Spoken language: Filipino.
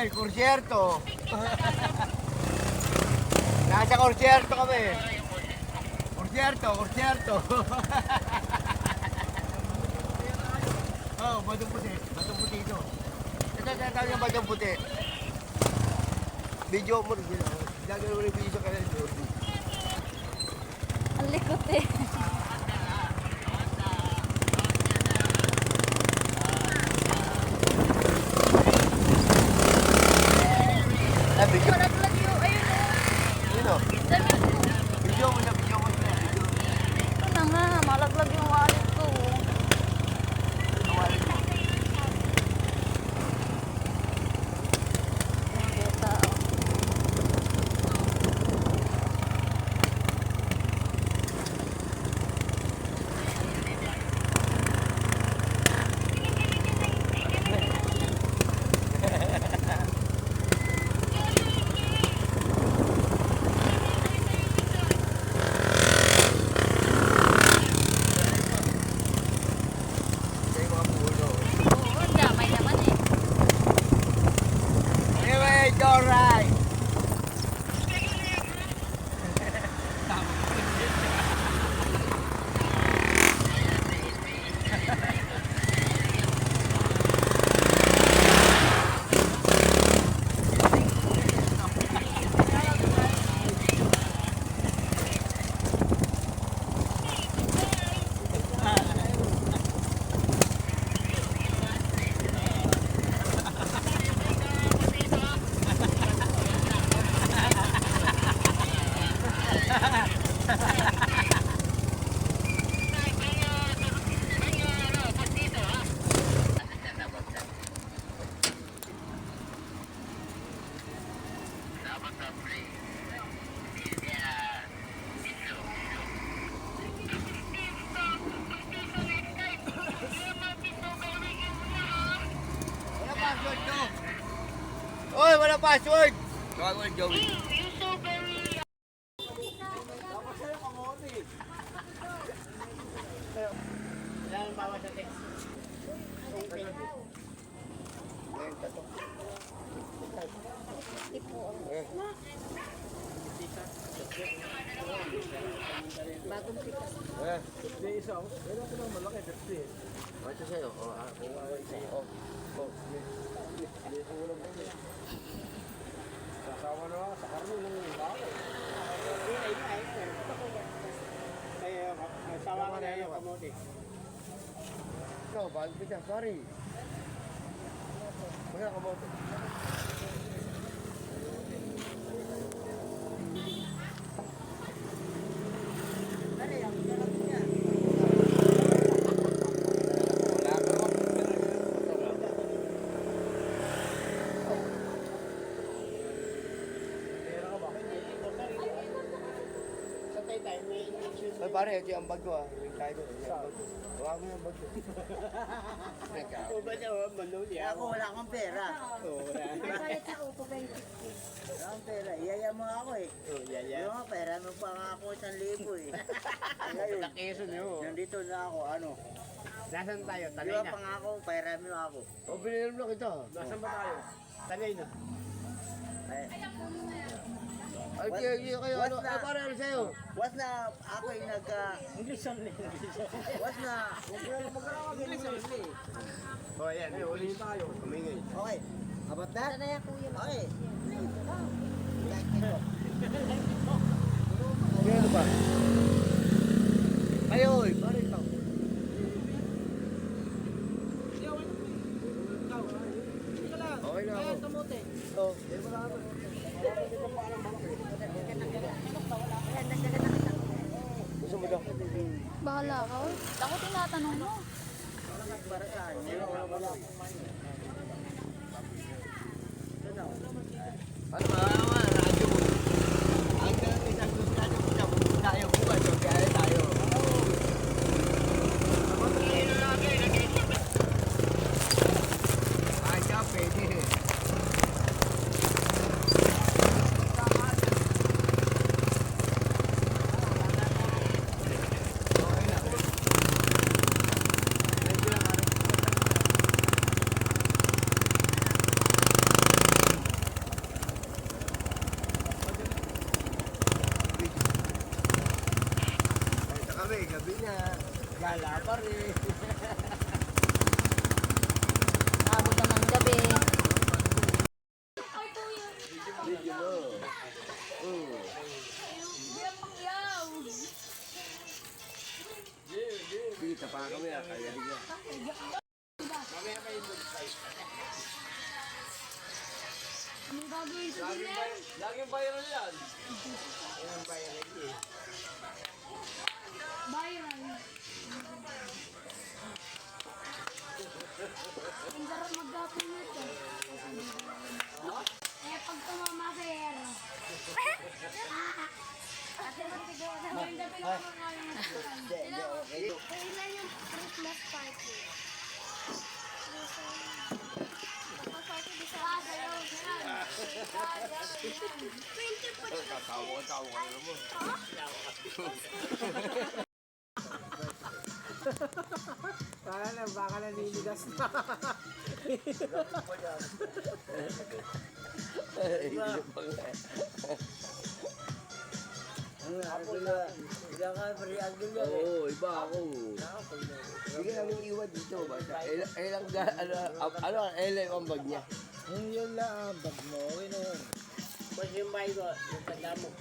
Oy, konsyerto. Nasa konsyerto kami. Konsyerto. Oh, batong puti ito. Ito yung batong puti. Video mo rin. Gagawin mo rin video ka rin. Ang likot eh. Video. Malaglag yung, ayun o. Yun o. Damit ko. Video mo siya. Ito na nga, malaglag yung wallet ko. Kita. Oo, damay naman eh. Anyway, it's alright. Oy, wala password. Password, Joey. Ilan bawa sa text? Bagong pikas. Hindi isa ako. Pero ako lang malaki, 50. Ito sa'yo. Sasawa na ako sa karno ng bako. Sawa ka na yung kamote. Ikaw, bakit kita? Sorry. Mga kamote. Ay pare, ito yung bag ko ah. Yung tayo ko. Huwag mo yung bag ko. O ba niya, mano niya? Ako wala akong pera. Oo, wala. Nagalit sa upo, 20. Wala akong pera. Iyaya mo ako eh. Oo, yaya. Yung mga pera mo pa nga ako 1,000 eh. Ngayon, Nakiso niyo. nandito na ako, ano. Nasaan tayo? Di Tanay ba na. pangako, pera mo ako. O, binilin mo kita. Nasaan ba tayo? Tanay na. Eh, Ay, kayo, ano? Ay, pare, ano sa'yo? was na ako yung English only. was na, O, yan. May uli tayo. Kumingay. okay. About that? Sana yan kuya. Okay. Ano ba? Kayo, oy, pare, ikaw. Okay na ako. Ito. Gusto mo daw? Bahala ka. Ako tinatanong mo. Para saan? Wala akong money. Ano ba? Radyo mo. Ang ganang isang gusto natin tayo bukas. O, kaya tayo. Ay, siya, pwede. Wala pa rin. Abot na ng gabi. Video mo. Kita pa kami, kaya niya. Laging viral yan. Eh, pag tumama sa hero. Kailan yung Christmas party? Christmas party di sa sayaw. 20 Kakawa ka naman. Kala na, baka naninigas na. Oo, iba ako. Sige namin iwan dito. Ilang ang bag niya. Yun lang, bag mo. Okay na yun. Mas yung bahay ko, yung tanda mo.